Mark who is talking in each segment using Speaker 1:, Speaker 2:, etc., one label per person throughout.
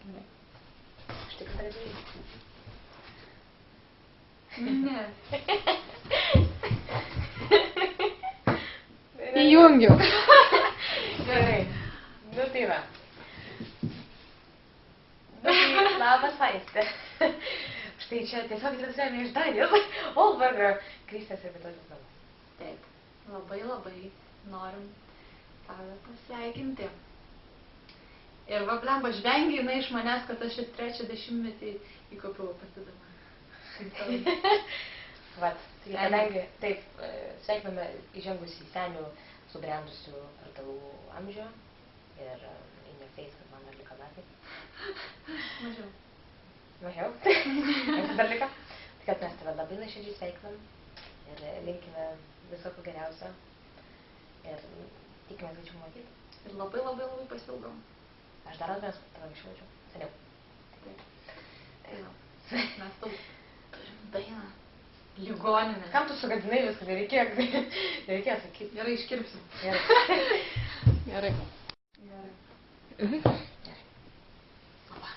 Speaker 1: Ne. Aš tik pradėjau.
Speaker 2: Ne.
Speaker 3: Įjungiau.
Speaker 1: Gerai. Nu tai va. Nu tai labas Aiste. Štai čia tiesiog transliuojame iš Danijos. Olbergo, Kristės ir Vitolės namus.
Speaker 2: Taip, labai norim tave pasveikinti. Ir va, blemba, žvengia jinai iš manęs, kad aš ir 3 dešimtmetį įkopiau patidama.
Speaker 1: Vat, tai kadangi, taip, sveikiname įžengus į senių subrendusių kvartalų amžių ir įneseis, kad man dar liko metai.
Speaker 2: Mažiau.
Speaker 1: Mažiau? Aš dar liko? Tai kad mes tave labai nuoširdžiai sveikinam ir linkime viso ko geriausio ir tikimės greičiau matyti.
Speaker 2: Ir labai pasilgom.
Speaker 1: Aš dar atmės, kad tave anksčiau mačiau. Seniau.
Speaker 2: Taip. Tai va, mes tau turim dainą. Ligoninė.
Speaker 1: Kam tu sugadinai viską? Nereikėjo sakyti.
Speaker 2: Gerai, iškirpsim.
Speaker 1: Gerai.
Speaker 3: Gerai.
Speaker 2: Gerai.
Speaker 1: Gerai.
Speaker 2: Opa.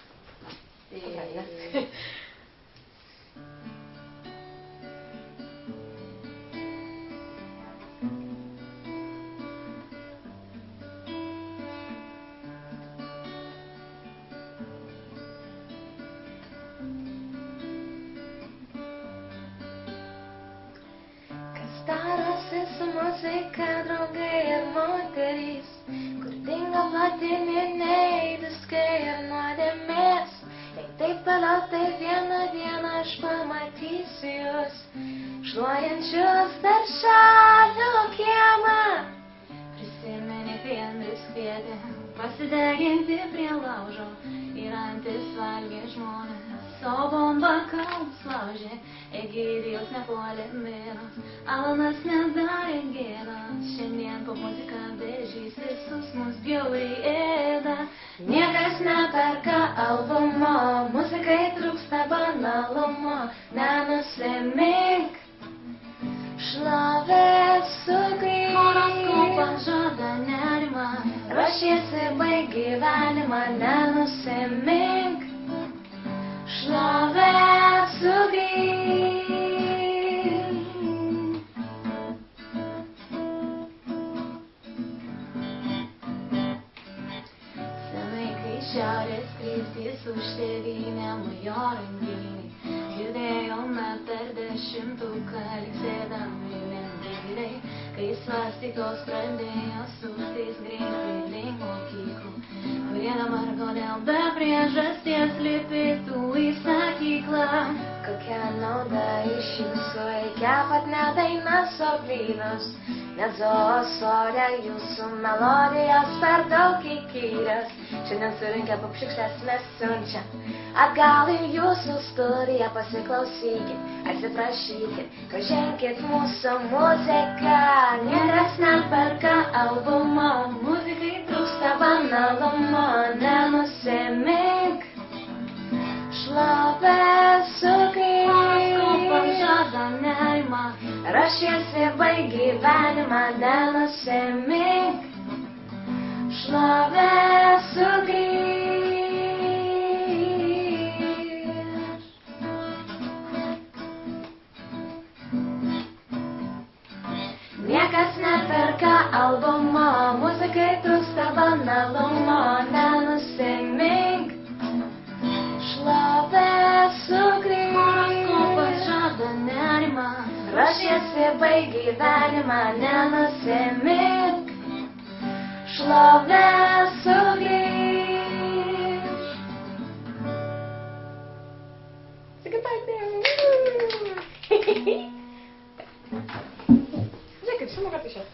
Speaker 4: Darosi su muzika, draugai ir moterys, kur dingo platininiai diskai ir nuodėmės. Jei taip toliau, tai vieną dieną aš pamatysiu jūs, šluojančius darželių kiemą. Prisimeni, kai Andrius kvietė pasideginti prie laužo ir antis valgė žmonės. O bomba kalbus laužė, Egidijos nepuolė miras, Alanas nedarė gėdas. Šiandien po muziką vežys visus mus bjauriai ėda. Niekas neperka albumo, muzikai trūksta banalumo. Nenusimink, šlovės sugrįš. Horoskopas žada nerimą, ruošiesi baig gyvenimą. Nenusimink, šlovės sugrįš. Senai, kai šiaurės kryptys už tėvynę mujo ranginiai, girdėjome per 10-ką liksėdami lendiniai, kai svastikos pradėjo suktis greitai link mokyklų, kurie dabar kodėl be priežasties lipitų į sakyklą. Kokia nauda iš jūsų, kepat ne dainas, o blynus, net zoosode jūsų melodijos per daug įkyrios. Šiandien surinkę popšiukšles mes siunčiam atgal į jūsų studiją, pasiklausykit, atsiprašykit, paženkit mūsų muziką. Niekas neperka albumo, muzikai trūksta banalumo. Nenusimink, šlovės sugrįš. Horoskopas žada nerimą, ruošiesi baig gyvenimą. Nenusimink, šlovės sugrįš. Niekas neperka albumo, muzikai trūksta banalumo. Nenusimink, šlovės sugrįš. Horoskopas žada nerimą, ruošiesi baig gyvenimą. Nenusimink, šlovės sugrįš.
Speaker 1: Žiūrėkit, šimą kartą išės.